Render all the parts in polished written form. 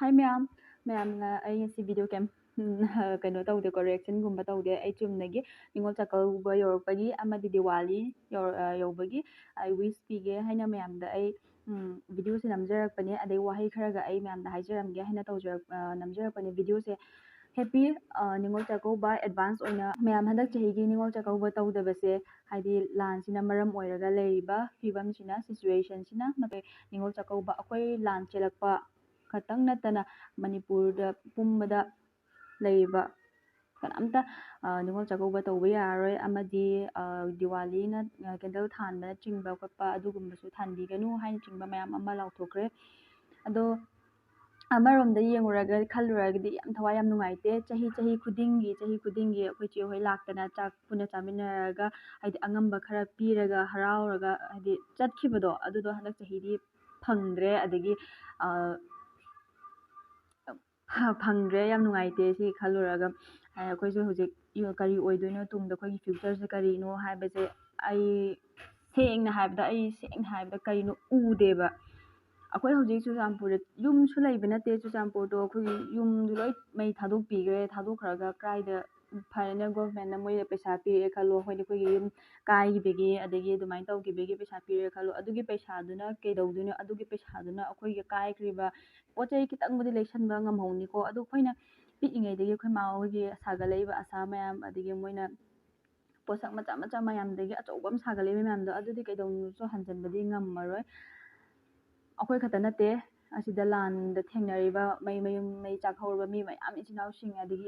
Hi ma'am, ꯑꯩ ꯉꯁꯤ video ꯀꯩꯝ ꯀꯩꯅꯣ ꯇꯧꯗꯦꯀꯣ, ꯔꯤꯑꯦꯛꯁꯟꯒꯨꯝꯕ ꯇꯧꯗꯦ. ꯑꯩ ꯆꯨꯝꯅꯒꯤ ꯅꯤꯉꯣꯜ ꯆꯥꯛꯀꯧꯕ ꯌꯧꯔꯛꯄꯒꯤ ꯑꯃꯗꯤ ꯗꯤꯋꯥꯂꯤ ꯌꯧꯕꯒꯤ ꯑꯩ ꯋꯤꯁ ꯄꯤꯒꯦ ꯍꯥꯏꯅ ꯃꯌꯥꯝꯗ ꯑꯩ ꯚꯤꯗꯤꯑꯣꯁꯦ ꯅꯝꯖꯔꯛꯄꯅꯦ. ꯑꯗꯩ ꯋꯥꯍꯩ ꯈꯔꯒ ꯑꯩ ꯃꯌꯥꯝꯗ ꯍꯥꯏꯖꯔꯝꯒꯦ ꯍꯥꯏꯅ ꯅꯝꯖꯔꯛꯄꯅꯦ ꯚꯤꯗꯤꯑꯣꯁꯦ. ꯍꯦꯄꯤ ꯅꯤꯉꯣꯜ ꯆꯥꯛꯀꯧꯕ ꯑꯦꯗꯚꯥꯟꯁ ꯑꯣꯏꯅ. ꯃꯌꯥꯝ ꯍꯟꯗꯛ ꯆꯍꯤꯒꯤ ꯅꯤꯉꯣꯜ ꯆꯥꯛꯀꯧꯕ ꯇꯧꯗꯕꯁꯦ ꯍꯥꯏꯗꯤ ꯂꯥꯟꯁꯤꯅ ꯃꯔꯝ ꯑꯣꯏꯔꯒ ꯂꯩꯔꯤꯕ ꯐꯤꯕꯝꯁꯤꯅ, ꯁꯤꯆꯨꯋꯦꯁꯟꯁꯤꯅ, ꯅꯤꯉꯣꯜ ꯆꯥꯛꯀꯧꯕ ꯑꯩꯈꯣꯏ ꯂꯥꯟ ꯆꯦꯜꯂꯛꯄ ꯈꯛꯇꯪ ꯅꯠꯇꯅ ꯃꯅꯤꯄꯨꯔꯗ ꯄꯨꯝꯕꯗ ꯂꯩꯔꯤꯕ ꯀꯅꯥꯝꯇ ꯅꯤꯉꯣꯜ ꯆꯥꯛꯀꯧꯕ ꯇꯧꯕ ꯌꯥꯔꯔꯣꯏ. ꯑꯃꯗꯤ ꯗꯤꯋꯥꯂꯤꯅ ꯀꯦꯟꯗꯜ ꯊꯥꯟꯕꯅꯆꯤꯡꯕ ꯈꯣꯠꯄ ꯑꯗꯨꯒꯨꯝꯕꯁꯨ ꯊꯥꯟꯕꯤꯒꯅꯨ ꯍꯥꯏꯅꯆꯤꯡꯕ ꯃꯌꯥꯝ ꯑꯃ ꯂꯥꯎꯊꯣꯛꯈ꯭ꯔꯦ. ꯑꯗꯣ ꯑꯃꯔꯣꯝꯗ ꯈꯜꯂꯨꯔꯒꯗꯤ ꯌꯥꯝ ꯊꯋꯥꯏ ꯌꯥꯝ ꯅꯨꯡꯉꯥꯏꯇꯦ. ꯆꯍꯤ ꯈꯨꯗꯤꯡꯒꯤ ꯑꯩꯈꯣꯏ ꯆꯦ ꯍꯣꯏ ꯂꯥꯛꯇꯅ ꯆꯥꯛ ꯄꯨꯟꯅ ꯆꯥꯃꯤꯟꯅꯔꯒ ꯍꯥꯏꯗꯤ ꯑꯉꯝꯕ ꯈꯔ ꯄꯤꯔꯒ ꯍꯔꯥꯎꯔꯒ ꯍꯥꯏꯗꯤ ꯆꯠꯈꯤꯕꯗꯣ ꯑꯗꯨꯗꯣ ꯍꯟꯗꯛ ꯆꯍꯤꯗꯤ ꯐꯪꯗ꯭ꯔꯦ. ꯑꯗꯒꯤ ꯐꯪꯗ꯭ꯔꯦ. ꯌꯥꯝ ꯅꯨꯡꯉꯥꯏꯇꯦ ꯁꯤ ꯈꯜꯂꯨꯔꯒ. ꯑꯩꯈꯣꯏꯁꯨ ꯍꯧꯖꯤꯛ ꯀꯔꯤ ꯑꯣꯏꯗꯣꯏꯅꯣ ꯇꯨꯡꯗ ꯑꯩꯈꯣꯏꯒꯤ ꯐ꯭ꯌꯨꯆꯔꯁꯦ ꯀꯔꯤꯅೋ ꯍꯥꯏꯕꯁꯦ ꯑꯩ ꯁꯦꯡꯅ ꯍꯥꯏꯕꯗ ꯀꯔꯤꯅꯣ ꯎꯗꯦꯕ. ꯑꯩꯈꯣই ꯍꯧꯖꯤꯛ ꯆꯨꯔꯆꯥꯟꯄꯨꯔꯗ ꯌꯨꯝꯁꯨ ꯂꯩꯕ ꯅꯠꯇꯦ. ꯆꯨꯔꯆꯥꯟꯄꯨꯔꯗꯣ ꯑꯩꯈꯣꯏꯒꯤ ꯌꯨꯝꯗꯨ ꯂꯣꯏ ꯃꯩ ꯊꯥꯗꯣꯛꯈ꯭ꯔꯒ ꯀꯥꯏꯗ ꯐꯔꯦꯅ ꯒꯣꯔꯃꯦꯟꯅ ꯃꯣꯏꯗ ꯄꯩꯁꯥ ꯄꯤꯔꯛꯑꯦ ꯈꯜꯂꯣ. ꯑꯩꯈꯣꯏꯒꯤ ꯌꯨꯝ ꯀꯥꯏꯈꯤꯕꯒꯤ ꯑꯗꯒꯤ ꯑꯗꯨꯃꯥꯏꯅ ꯇꯧꯈꯤꯕꯒꯤ ꯄꯩꯁꯥ ꯄꯤꯔꯛꯑꯦ ꯈꯜꯂꯣ. ꯑꯗꯨꯒꯤ ꯄꯩꯁꯥꯗꯨꯅ ꯀꯩꯗꯧꯗꯣꯏꯅꯣ? ꯑꯗꯨꯒꯤ ꯄꯩꯁꯥꯗꯨꯅ ꯑꯩꯈꯣꯏꯒꯤ ꯀꯥꯏꯈ꯭ꯔꯤꯕ ꯄꯣꯠ ꯆꯩ ꯈꯤꯇꯪꯕꯨꯗꯤ ꯂꯩꯁꯟꯕ ꯉꯝꯍꯧꯅꯤꯀꯣ. ꯑꯗꯣ ꯑꯩꯈꯣꯏꯅ ꯄꯤꯛꯏꯉꯩꯗꯒꯤ ꯑꯩꯈꯣꯏ ꯃꯥ ꯍꯣꯏꯒꯤ ꯁꯥꯒꯠꯂꯛꯏꯕ ꯑꯁꯥ ꯃꯌꯥꯝ, ꯑꯗꯒꯤ ꯃꯣꯏꯅ ꯄꯣꯠꯁꯛ ꯃꯆꯥ ꯃꯌꯥꯝꯗꯒꯤ ꯑꯆꯧꯕ ꯑꯃ ꯁꯥꯒꯠꯂꯛꯏꯕ ꯃꯌꯥꯝꯗꯣ ꯑꯗꯨꯗꯤ ꯀꯩꯗꯧꯅꯁꯨ ꯍꯟꯖꯤꯟꯕꯗꯤ ꯉꯝꯃꯔꯣꯏ. ꯑꯩꯈꯣꯏ ꯈꯛꯇ ꯅꯠꯇꯦ ꯑꯁꯤꯗ ꯂꯥꯟꯗ ꯊꯦꯡꯅꯔꯤꯕ ꯃꯩ ꯆꯥꯛꯍꯧꯔꯤꯕ ꯃꯤ ꯃꯌꯥꯝ, ꯏꯆꯤꯜ ꯏꯅꯥꯎꯁꯤꯡ, ꯑꯗꯒꯤ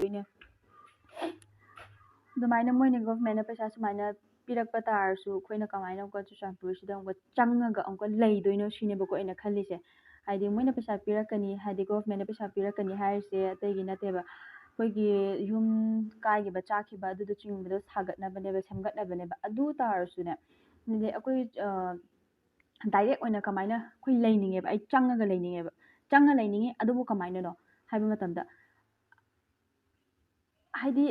ꯑꯗꯨꯃꯥꯏꯅ ꯃꯣꯏꯅ ꯒꯣꯚꯔꯟꯃꯦꯟꯠꯅ ꯄꯩꯁꯥ ꯁꯨꯃꯥꯏꯅ ꯄꯤꯔꯛꯄ ꯇꯥꯔꯁꯨ ꯑꯩꯈꯣꯏꯅ ꯀꯃꯥꯏꯅ ꯑꯃꯨꯛꯀ ꯆꯨꯔꯆꯥꯟꯄꯨꯔꯁꯤꯗ ꯑꯃꯨꯛꯀ ꯆꯪꯉꯒ ꯑꯃꯨꯛꯀ ꯂꯩꯗꯣꯏꯅꯣ ꯁꯤꯅꯦꯕꯀꯣ ꯑꯩꯅ ꯈꯜꯂꯤꯁꯦ. ꯍꯥꯏꯗꯤ ꯃꯣꯏꯅ ꯄꯩꯁꯥ ꯄꯤꯔꯛꯀꯅꯤ, ꯍꯥꯏꯗꯤ ꯒꯣꯚꯔꯟꯃꯦꯟꯠꯅ ꯄꯩꯁా ꯄꯤꯔꯛꯀꯅꯤ ꯍꯥꯏꯔꯤꯁꯦ ꯑꯇꯩꯒꯤ ꯅꯠꯇꯦꯕ. ꯑꯩꯈꯣꯏꯒꯤ ꯌꯨꯝ ꯀꯥꯏꯈꯤꯕ ꯆꯥꯛꯈꯤꯕ ꯑꯗꯨꯗ ꯆꯤꯡꯕꯗꯣ ꯁꯥꯒꯠꯅꯕꯅꯦꯕ, ꯁꯦꯝꯒꯠꯅꯕꯅꯦꯕ. ꯑꯗꯨ ꯇꯥꯔꯁꯨꯅꯦ, ꯑꯗꯩ ꯑꯩꯈꯣꯏ ꯗꯥꯏꯔꯦꯛ ꯑꯣꯏꯅꯀꯃꯥꯏꯅ ꯑꯩꯈꯣꯏ ꯂꯩꯅꯤꯡꯉꯦꯕ. ꯑꯩ ꯆꯪꯉ ꯂꯩꯅꯤꯡꯉꯦ. ꯑꯗꯨꯕꯨ ꯀꯃꯥꯏꯅꯅꯣ ꯍꯥꯏꯕ ꯃꯇꯝꯗ, ꯍꯥꯏꯗꯤ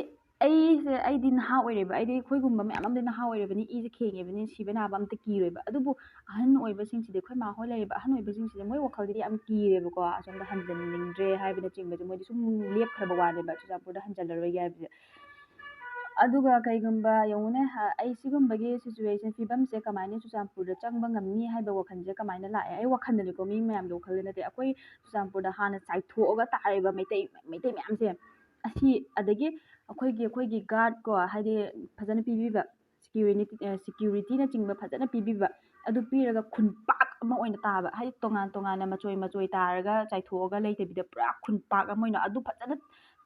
ꯑꯩꯗꯤ ꯅꯍꯥ ꯑꯣꯏꯔꯦꯕ. ꯑꯩꯈꯣꯏꯒꯨꯝꯕ ꯃꯌꯥꯝ ꯑꯃꯗꯤ ꯅꯍꯥ ꯑꯣꯏꯔꯕꯅꯤ, ꯏꯁꯦ ꯈꯦꯡꯉꯤꯕꯅꯤ, ꯁꯤꯕ ナꯕ ꯑꯝꯇ ꯀꯤꯔꯣꯏꯕ. ꯑꯗꯨꯕꯨ ꯑꯍꯟ ꯑꯣꯏꯕꯁꯤꯡꯁꯤꯗꯤ, ꯑꯩꯈꯣꯏ ꯃꯥ ꯍꯣꯏ ꯂꯩꯔꯤꯕ ꯑꯍꯟ ꯑꯣꯏꯕꯁꯤꯡꯁꯤꯗꯤ ꯃꯣꯏ ꯋꯥꯈꯜꯗꯗꯤ ꯌꯥꯝ ꯀꯤꯔꯦꯕꯀꯣ. ꯑꯁꯣꯝꯗ ꯍꯟꯖꯟꯅꯤꯡꯗ꯭ꯔꯦ ꯍꯥꯏꯕꯅꯆꯤꯡꯕꯁꯦ ꯃꯣꯏꯗꯤ ꯁꯨꯝ ꯂꯦꯞꯈ꯭ꯔꯕ ꯋꯥꯅꯦꯕ, ꯆꯨꯔꯆꯥꯟꯄꯨꯔꯗ ꯍꯟꯖꯜꯂꯔꯣꯏꯒꯦ ꯍꯥꯏꯕꯁꯦ. ꯑꯗꯨꯒ ꯀꯩꯒꯨꯝꯕ ꯌꯦꯡꯉꯨꯅꯦ, ꯑꯩ ꯁꯤꯒꯨꯝꯕꯒꯤ ꯁꯤꯆꯨꯋꯦꯁꯟ ꯐꯤꯕꯝꯁꯦ ꯀꯃꯥꯏꯅ ꯆꯨꯔꯆꯥꯟꯄꯨꯔꯗ ꯆꯪꯕ ꯉꯝꯅꯤ ꯍꯥꯏꯕ ꯋꯥꯈꯜꯁꯦ ꯀꯃꯥꯏꯅ ꯂꯥꯛꯑꯦ? ꯑꯩ ꯋꯥꯈꯜꯗꯅꯤꯀꯣ, ꯃꯤ ꯃꯌꯥꯝꯒꯤ ꯋꯥꯈꯜꯗ ꯅꯠꯇꯦ. ꯑꯩꯈꯣꯏ ꯆꯨꯔꯆꯥꯟꯄꯨꯔꯗ ꯍꯥꯟꯅ ꯆꯥꯏꯊꯣꯛꯑꯒ ꯇꯥꯔꯤꯕ ꯃꯩꯇꯩ ꯃꯌꯥꯝꯁꯦ, ꯑꯗꯒꯤ ꯑꯩꯈꯣꯏꯒꯤ ꯒꯥꯔꯗ ꯀꯣ, ꯍꯥꯏꯗꯤ ꯐꯖꯅ ꯄꯤꯕꯤꯕ, ꯁꯦꯀ꯭ꯌꯨꯔꯤꯇꯤꯅꯆꯤꯡꯕ ꯐꯖꯅ ꯄꯤꯕꯤꯕ, ꯑꯗꯨ ꯄꯤꯔꯒ ꯈꯨꯟꯄꯥꯛ ꯑꯃ ꯑꯣꯏꯅ ꯇꯥꯕ. ꯍꯥꯏꯗꯤ ꯇꯣꯉꯥꯟꯅ ꯃꯆꯣꯏ ꯇꯥꯔꯒ ꯆꯥꯏꯊꯣꯛꯑꯒ ꯂꯩꯇꯕꯤꯗ ꯄꯨꯔꯥ ꯈꯨꯟꯄꯥꯛ ꯑꯃ ꯑꯣꯏꯅ ꯑꯗꯨ ꯐꯖꯅ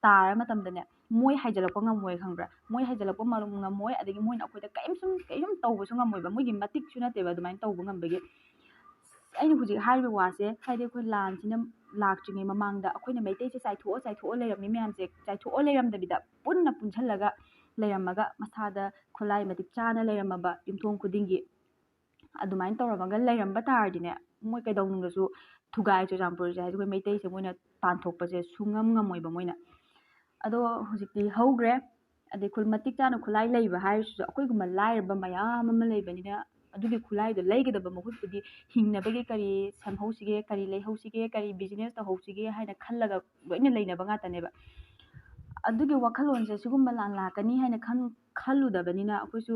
ꯇꯥꯔ ꯃꯇꯝꯗꯅꯦ, ꯃꯣꯏ ꯍꯥꯏꯖꯤꯜꯂꯛꯄ ꯉꯝꯃꯣꯏ, ꯈꯪꯕ꯭ꯔꯥ? ꯃꯣꯏ ꯍꯥꯏꯖꯤꯜꯂꯛꯄ ꯉꯝꯃꯣꯏ. ꯑꯗꯒꯤ ꯃꯣꯏꯅ ꯑꯩꯈꯣꯏꯗ ꯀꯩꯁꯨꯝ ꯇꯧꯕꯁꯨ ꯉꯝꯃꯣꯏꯕ. ꯃꯣꯏꯒꯤ ꯃꯇꯤꯛꯁꯨ ꯅꯠꯇꯦꯕ ꯑꯗꯨꯃꯥꯏꯅ ꯇꯧꯕ ꯉꯝꯕꯒꯤ. ꯑꯩꯅ ꯍꯧꯖꯤꯛ ꯍꯥꯏꯔꯤꯕ ꯋꯥꯁꯦ, ꯍꯥꯏꯗꯤ ꯑꯩꯈꯣꯏ ꯂꯥꯟꯁꯤꯅ ꯂꯥꯛꯇ꯭ꯔꯤꯉꯩ ꯃꯃꯥꯡꯗ ꯑꯩꯈꯣꯏꯅ ꯃꯩꯇꯩꯁꯦ ꯆꯥꯏꯊꯣꯛꯑ ꯂꯩꯔꯝꯃꯤ ꯃꯌꯥꯝꯁꯦ, ꯆꯥꯏꯊꯣꯛꯑ ꯂꯩꯔꯝꯗꯕꯤꯗ ꯄꯨꯟꯁꯜꯂꯒ ꯂꯩꯔꯝꯃꯒ, ꯃꯁꯥꯗ ꯈꯨꯠꯂꯥꯏ ꯃꯇꯤꯛ ꯆꯥꯅ ꯂꯩꯔꯝꯃꯕ ꯌꯨꯝꯊꯣꯡ ꯈꯨꯗꯤꯡꯒꯤ, ꯑꯗꯨꯃꯥꯏꯅ ꯇꯧꯔꯝꯃꯒ ꯂꯩꯔꯝꯕ ꯇꯥꯔꯗꯤꯅꯦ, ꯃꯣꯏ ꯀꯩꯗꯧꯅꯨꯡꯗꯁꯨ ꯆꯨꯔꯆꯥꯟꯄꯨꯔꯁꯦ ꯍꯥꯏꯗꯤ ꯑꯩꯈꯣꯏ ꯃꯩꯇꯩꯁꯦ ꯃꯣꯏꯅ ꯇꯥꯟꯊꯣꯛꯄꯁꯦ ꯉꯝꯃꯣꯏꯕ ꯃꯣꯏꯅ. ꯑꯗꯣ ꯍꯧꯖꯤꯛꯇꯤ ꯍꯧꯈ꯭ꯔꯦ. ꯑꯗꯩ ꯃꯇꯤꯛ ꯆꯥꯅ ꯈꯨꯠꯂꯥꯏ ꯂꯩꯕ ꯍꯥꯏꯔꯤꯁꯤꯁꯨ ꯑꯩꯈꯣꯏꯒꯨꯝꯕ ꯂꯥꯏꯔꯕ ꯃꯌꯥꯝ ꯑꯃ ꯂꯩꯕꯅꯤꯅ, ꯑꯗꯨꯒꯤ ꯈꯨꯠꯂꯥꯏꯗꯣ ꯂꯩꯒꯗꯕ ꯃꯍꯨꯠꯄꯨꯗꯤ ꯍꯤꯡꯅꯕꯒꯤ ꯀꯔꯤ ꯁꯦꯝꯍꯧꯁꯤꯒꯦ, ꯀꯔꯤ ꯂꯩꯍꯧꯁꯤꯒꯦ, ꯀꯔꯤ ꯕꯤꯖꯤꯅꯦꯁ ꯇꯧꯍꯧꯁꯤꯒꯦ ꯍꯥꯏꯅ ꯈꯜꯂꯒ ꯂꯣꯏꯅ ꯂꯩꯅꯕ ꯉꯥꯛꯇꯅꯦꯕ. ꯑꯗꯨꯒꯤ ꯋꯥꯈꯜꯂꯣꯟꯁꯦ ꯁꯤꯒꯨꯝꯕ ꯂꯥꯟ ꯂꯥꯛꯀꯅꯤ ꯍꯥꯏꯅ ꯈꯜꯂꯨꯗꯕꯅꯤನ ꯑꯩꯈꯣꯏꯁꯨ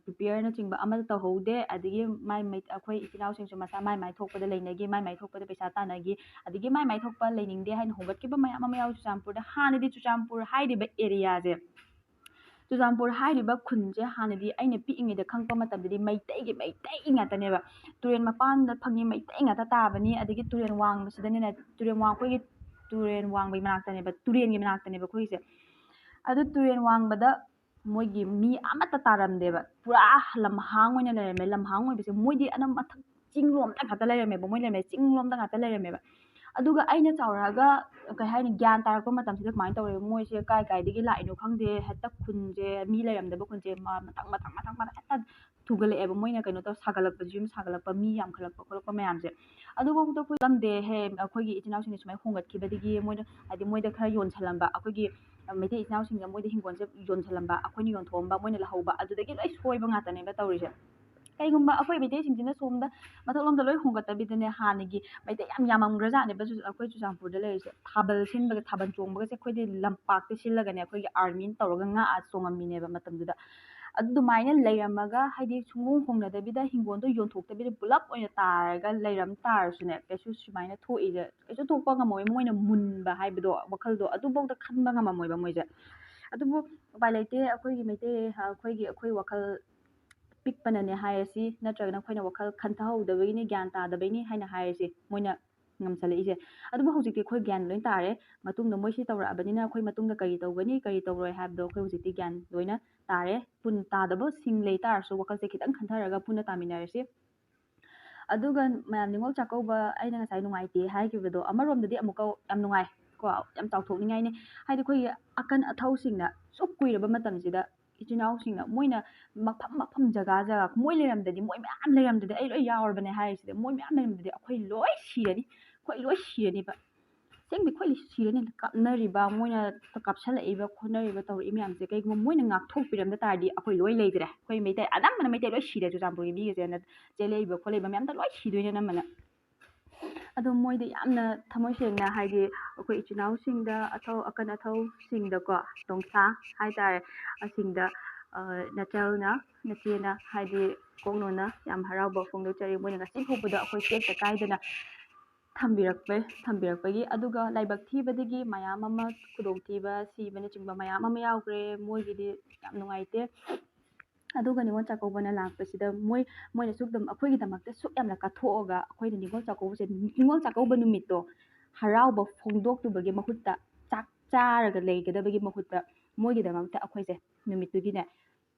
ꯄ꯭ꯔꯤꯄꯦꯌꯔꯅꯆꯤꯡꯕ ꯑꯃꯇ ꯇꯧꯍꯧꯗꯦ. ꯑꯗꯒꯤ ꯑꯩꯈꯣꯏ ꯏꯆꯤꯜ ꯏꯅꯥꯎꯁꯤꯡꯁꯨ ꯃꯥꯏ ꯊꯣꯛꯄꯗ ꯂꯩꯅꯈꯤ, ꯃꯥꯏ ꯊꯣꯛꯄꯗ ꯄꯩꯁꯥ ꯇꯥꯟꯅꯈꯤ. ꯑꯗꯒꯤ ꯃꯥꯏ ꯊꯣꯛꯄ ꯂꯩꯅꯤꯡꯗꯦ ꯍꯥꯏꯅ ꯍꯣꯡꯒꯠꯈꯤꯕ ꯃꯌꯥꯝ ꯑꯃ ꯌꯥꯎꯏ ꯆꯨꯔꯆꯥꯟꯄꯨꯔꯗ. ꯍꯥꯟꯅꯗꯤ ꯆꯨꯔꯆꯥꯟꯄꯨꯔ ꯍꯥꯏꯔꯤꯕ ꯑꯦꯔꯤꯌꯥꯁꯦ, ꯆꯨꯔꯆꯥꯟꯄꯨꯔ ꯍꯥꯏꯔꯤꯕ ꯈꯨꯟꯁꯦ, ꯍꯥꯟꯅꯗꯤ ꯑꯩꯅ ꯄꯤꯛꯏꯉꯩꯗ ꯈꯪꯉꯛꯄ ꯃꯇꯝꯗꯗꯤ ꯃꯩꯇꯩ ꯉꯥꯛꯇꯅꯦꯕ. ꯇꯨꯔꯦꯟ ꯃꯄꯥꯟꯗ ꯐꯪꯉꯤ ꯃꯩꯇꯩ ꯉꯥꯛꯇ ꯇꯥꯕꯅꯤ. ꯑꯗꯒꯤ ꯇꯨꯔꯦꯟ ꯋꯥꯡꯕꯁꯤꯗꯅꯦ, ꯑꯩꯈꯣꯏꯒꯤ ꯇꯨꯔꯦꯟ ꯋꯥꯡꯕꯒꯤ ꯃꯅꯥꯛꯇꯅꯦꯕ, ꯇꯨꯔꯦꯟꯒꯤ ꯃꯅꯥꯛꯇꯅꯦꯕ ꯑꯩꯈꯣꯏꯒꯤꯁꯦ. ꯑꯗꯨ ꯇꯨꯔꯦꯟ ꯋꯥꯡꯕꯗ ꯃꯣꯏꯒꯤ ꯃꯤ ꯑꯃꯠꯇ ꯇꯥꯔꯝꯗꯦꯕ. ꯄꯨꯔꯥ ꯂꯝꯍꯥꯡ ꯑꯣꯏꯅ ꯂꯩꯔꯝꯃꯦ. ꯂꯝꯍꯥꯡ ꯑꯣꯏꯕꯁꯦ ꯃꯣꯏꯗꯤ ꯃꯊꯛ ꯆꯤꯡꯂꯣꯝꯗ ꯉꯥꯛꯇ ꯂꯩꯔꯝꯃꯦꯕ. ꯆꯤꯡꯂꯣꯝꯗ ꯉꯥꯛꯇ ꯂꯩꯔꯝꯃꯦꯕ. ꯑꯗꯨꯒ ꯑꯩꯅ ꯆꯥꯎꯔꯛꯑꯒ ꯀꯩ ꯍꯥꯏꯅꯤ, ꯒ꯭ꯌꯥꯟ ꯇꯥꯔꯛꯄ ꯃꯇꯝꯁꯤꯗ ꯀꯃꯥꯏꯅ ꯇꯧꯔꯦ, ꯃꯣꯏꯁꯦ ꯀꯥꯏꯗꯒꯤ ꯂꯥꯛꯏꯅꯣ ꯈꯪꯗꯦ, ꯍꯦꯛꯇ ꯈꯨꯟꯁꯦ, ꯃꯤ ꯂꯩꯔꯝꯗꯕ ꯈꯨꯟꯁꯦ ꯃꯊꯪ ꯍꯦꯛꯇ ꯊꯨꯒꯠꯂꯛꯑꯦꯕ. ꯃꯣꯏꯅ ꯁꯥꯒꯠꯂꯛꯄꯁꯦ, ꯌꯨꯝ ꯁꯥꯒꯠꯂꯛꯄ, ꯃꯤ ꯌꯥꯝꯈꯠꯂꯛꯄ ꯈꯣꯠꯂꯛꯄ ꯃꯌꯥꯝꯁꯦ. ꯑꯗꯨꯐꯥꯎꯗ ꯑꯩꯈꯣꯏ ꯑꯩꯈꯣꯏꯒꯤ ꯏꯆꯤꯜ ꯏꯅꯥꯎꯁꯤꯡꯁꯦ ꯁꯨꯃꯥꯏꯅ ꯍꯣꯡꯒꯠꯈꯤꯕꯗꯒꯤ ꯃꯣꯏꯗ ꯈꯔ ꯌꯣꯟꯁꯜꯂꯝꯕ, ꯑꯩꯈꯣꯏꯒꯤ ꯃꯩꯇꯩ ꯏꯆꯤꯜ ꯏꯅꯥꯎꯁꯤꯡꯁꯦ ꯃꯣꯏꯗ ꯍꯤꯡꯒꯣꯜꯁꯦ ꯌꯣꯟꯁꯜꯂꯝꯕ, ꯑꯩꯈꯣꯏꯅ ꯌꯣꯟꯊꯣꯛꯑꯝꯕ, ꯃꯣꯏꯅ ꯂꯧꯍꯧꯕ, ꯑꯗꯨꯗꯒꯤ ꯂꯣꯏ ꯁꯣꯏꯕ ꯉꯥꯛꯇꯅꯦꯕ ꯇꯧꯔꯤꯁꯦ. ꯀꯩꯒꯨꯝꯕ ꯑꯩꯈꯣꯏ ꯃꯩꯇꯩꯁꯤꯡꯁꯤꯅ ꯁꯣꯝꯗ ꯃꯊꯛꯂꯣꯝꯗ ꯂꯣꯏ ꯍꯣꯡꯒꯠꯇꯕꯤꯗꯅꯦ ꯍꯥꯟꯅꯒꯤ ꯃꯩꯇꯩ ꯌꯥꯝ ꯌꯥꯝꯃꯝꯈ꯭ꯔꯖꯥꯠꯅꯦꯕ ꯑꯩꯈꯣꯏ ꯆꯨꯔꯆꯥꯟꯄꯨꯔꯗ ꯂꯩꯔꯤꯁꯦ ꯊꯥꯕꯜ ꯁꯤꯟꯕꯒ ꯊꯥꯕꯜ ꯆꯣꯡꯕꯒꯁꯦ ꯑꯩꯈꯣꯏꯗꯤ ꯂꯝꯄꯥꯛꯇ ꯁꯤꯜꯂꯒꯅꯦ ꯑꯩꯈꯣꯏꯒꯤ ꯑꯥꯔꯃꯤꯅ ꯇꯧꯔꯒ ꯉꯥꯛꯑ ꯆꯣꯡꯉꯝꯃꯤꯅꯦꯕ ꯃꯇꯝꯗꯨꯗ ꯑꯗꯨꯃꯥꯏꯅ ꯂꯩꯔꯝꯃꯒ ꯍꯥꯏꯗꯤ ꯁꯨꯡꯍꯣꯡ ꯍꯣꯡꯅꯗꯕꯤꯗ ꯍꯤꯡꯒꯣꯜꯗꯣ ꯌꯣꯟꯊꯣꯛꯇꯕꯤꯗ ꯄꯨꯂꯞ ꯑꯣꯏꯅ ꯇꯥꯔꯒ ꯂꯩꯔꯝ ꯇꯥꯔꯁꯨꯅꯦ ꯀꯩꯁꯨ ꯁꯨꯃꯥꯏꯅ ꯊꯣꯛꯏꯁꯦ ꯀꯩꯁꯨ ꯊꯣꯛꯄ ꯉꯝꯃꯣꯏ ꯃꯣꯏꯅ ꯃꯨꯟꯕ ꯍꯥꯏꯕꯗꯣ ꯋꯥꯈꯜꯗꯣ ꯑꯗꯨꯐꯥꯎꯗ ꯈꯟꯕ ꯉꯝꯃꯝꯃꯣꯏꯕ ꯃꯣꯏꯁꯦ ꯑꯗꯨꯕꯨ ꯎꯄꯥꯏ ꯂꯩꯇꯦ ꯑꯩꯈꯣꯏꯒꯤ ꯃꯩꯇꯩ ꯑꯩꯈꯣꯏ ꯋꯥꯈꯜ ꯄꯤꯛꯄꯅꯅꯦ ꯍꯥꯏꯔꯁꯤ ꯅꯠꯇ꯭ꯔꯒꯅ ꯑꯩꯈꯣꯏꯅ ꯋꯥꯈꯜ ꯈꯟꯊꯍꯧꯗꯕꯒꯤꯅꯤ ꯒ꯭ꯌꯥꯟ ꯇꯥꯗꯕꯩꯅꯤ ꯍꯥꯏꯅ ꯍꯥꯏꯔꯁꯤ ꯃꯣꯏꯅ ꯉꯝꯁꯜꯂꯛꯏꯁꯦ ꯑꯗꯨꯕꯨ ꯍꯧꯖꯤꯛꯇꯤ ꯑꯩꯈꯣꯏ ꯒ꯭ꯌꯥꯟ ꯂꯣꯏ ꯇꯥꯔꯦ ꯃꯇꯨꯡꯗ ꯃꯣꯏ ꯁꯤ ꯇꯧꯔꯛꯑꯕꯅꯤꯅ ꯑꯩꯈꯣꯏ ꯃꯇꯨꯡꯗ ꯀꯔꯤ ꯇꯧꯒꯅꯤ ꯀꯔꯤ ꯇꯧꯔꯣꯏ ꯍꯥꯏꯕꯗꯣ ꯑꯩꯈꯣꯏ ꯍꯧꯖꯤꯛꯇꯤ ꯒ꯭ꯌꯥꯟ ꯂꯣꯏꯅ ꯇꯥꯔꯦ ꯇꯥꯗꯕꯁꯤꯡ ꯂꯩ ꯇꯥꯔꯁꯨ ꯋꯥꯈꯜꯁꯦ ꯈꯤꯇꯪ ꯈꯟꯊꯔꯒ ꯄꯨꯟꯅ ꯇꯥꯃꯤꯟꯅꯔꯁꯤ ꯑꯗꯨꯒ ꯃꯌꯥꯝ ꯅꯤꯉꯣꯜ ꯆꯥꯛꯀꯧꯕ ꯑꯩꯅ ꯉꯁꯥꯏ ꯅꯨꯡꯉꯥꯏꯇꯦ ꯍꯥꯏꯈꯤꯕꯗꯣ ꯑꯃꯔꯣꯝꯗꯗꯤ ꯑꯃꯨꯛꯀ ꯌꯥꯝ ꯅꯨꯡꯉꯥꯏ ꯀꯣ ꯌꯥꯝ ꯆꯥꯎꯊꯣꯛꯅꯤꯡꯉꯥꯏꯅꯤ ꯍꯥꯏꯗꯤ ꯑꯩꯈꯣꯏꯒꯤ ꯑꯀꯟ ꯑꯊꯧꯁꯤꯡꯅ ꯁꯨꯛ ꯀꯨꯏꯔꯕ ꯃꯇꯝꯁꯤꯗ ꯏꯆꯤꯜ ꯏꯅꯥꯎꯁꯤꯡꯅ ꯃꯣꯏꯅ ꯃꯐꯝ ꯖꯒꯥ ꯃꯣꯏ ꯂꯩꯔꯝꯗꯗꯤ ꯃꯣꯏ ꯃꯌꯥꯝ ꯂꯩꯔꯝꯗꯗꯤ ꯑꯩ ꯂꯣꯏ ꯌꯥꯎꯔꯕꯅꯦ ꯍꯥꯏꯔꯤꯁꯤꯗ ꯃꯣꯏ ꯃꯌꯥꯝ ꯂꯩꯔꯝꯗꯗꯤ ꯑꯩꯈꯣꯏ ꯂꯣꯏ ꯁꯤꯔꯅꯤ ꯑꯩꯈꯣꯏ ꯂꯣꯏ ꯁꯤꯔꯅꯤꯕ ꯑꯁꯦꯡꯕꯗꯤ ꯑꯩꯈꯣꯏ ꯁꯤꯔꯅꯤ ꯀꯥꯞꯅꯔꯤꯕ ꯃꯣꯏꯅ ꯀꯥꯞꯁꯜꯂꯛꯏꯕ ꯈꯣꯠꯅꯔꯤꯕ ꯇꯧꯔꯛꯏ ꯃꯌꯥꯝꯁꯦ ꯀꯩꯒꯨꯝꯕ ꯃꯣꯏꯅ ꯉꯥꯛꯊꯣꯛꯄꯤꯔꯝꯗ ꯇꯥꯔꯗꯤ ꯑꯩꯈꯣꯏ ꯂꯣꯏ ꯂꯩꯇ꯭ꯔꯦ ꯑꯩꯈꯣꯏ ꯃꯩꯇꯩ ꯑꯅꯝꯕꯅ ꯃꯩꯇꯩ ꯂꯣꯏ ꯁꯤꯔꯦ ꯆꯨꯔꯆꯥꯟꯄꯨꯔꯒꯤ ꯃꯤꯒꯁꯦ ꯆꯦꯜꯂꯛꯏꯕ ꯈꯣꯠꯂꯛꯏꯕ ꯃꯌꯥꯝꯇ ꯂꯣꯏ ꯁꯤꯗꯣꯏꯅꯦ ꯑꯅꯝꯕꯅ ꯑꯗꯣ ꯃꯣꯏꯗ ꯌꯥꯝꯅ ꯊꯃꯣꯏ ꯁꯦꯡꯅ ꯍꯥꯏꯗꯤ ꯑꯩꯈꯣই ꯏꯆꯤꯜ ꯏꯅꯥꯎꯁꯤꯡꯗ ꯑꯀꯟ ꯑꯊꯧꯁꯤꯡꯗꯀꯣ ꯇꯣꯡꯁꯥ ꯍꯥꯏꯇꯥꯔꯦ ꯑꯁꯤꯡꯗ ꯅꯆꯦꯅ ꯍꯥꯏꯗꯤ ꯀꯣꯛꯅꯣꯟꯅ ꯌꯥꯝ ꯍꯔꯥꯎꯕ ꯐꯣꯡꯗꯣꯛꯆꯔꯤ ꯃꯣꯏꯅ ꯉꯁꯤ ꯐꯥꯎꯕꯗ ꯑꯩꯈꯣꯏ ꯇꯦꯛꯇ ꯀꯥꯏꯗꯅ ꯊꯝꯕꯤꯔꯛꯄꯒꯤ ꯑꯗꯨꯒ ꯂꯥꯏꯕꯛ ꯊꯤꯕꯗꯒꯤ ꯃꯌꯥꯝ ꯑꯃ ꯈꯨꯗꯣꯡꯊꯤꯕ ꯁꯤꯕꯅꯆꯤꯡꯕ ꯃꯌꯥꯝ ꯑꯃ ꯌꯥꯎꯈ꯭ꯔꯦ ꯃꯣꯏꯒꯤꯗꯤ ꯌꯥꯝ ꯅꯨꯡꯉꯥꯏꯇꯦ ꯑꯗꯨꯒ ꯅꯤꯉꯣꯜ ꯆꯥꯛꯀꯧꯕꯅ ꯂꯥꯛꯄꯁꯤꯗ ꯃꯣꯏꯅ ꯑꯩꯈꯣꯏꯒꯤꯗꯃꯛꯇ ꯁꯨꯛ ꯌꯥꯝꯅ ꯀꯠꯊꯣꯛꯑꯒ ꯑꯩꯈꯣꯏꯅ ꯅꯤꯉꯣꯜ ꯆꯥꯛꯀꯧꯕꯁꯦ ꯅꯤꯉꯣꯜ ꯆꯥꯛꯀꯧꯕ ꯅꯨꯃꯤꯠꯇꯣ ꯍꯔꯥꯎꯕ ꯐꯣꯡꯗꯣꯛꯇꯨꯕꯒꯤ ꯃꯍꯨꯠꯇ ꯆꯥꯛ ꯆꯥꯔꯒ ꯂꯩꯒꯗꯕꯒꯤ ꯃꯍꯨꯠꯇ ꯃꯣꯏꯒꯤꯗꯃꯛꯇ ꯑꯩꯈꯣꯏꯁꯦ ꯅꯨꯃꯤꯠꯇꯨꯒꯤꯅꯦ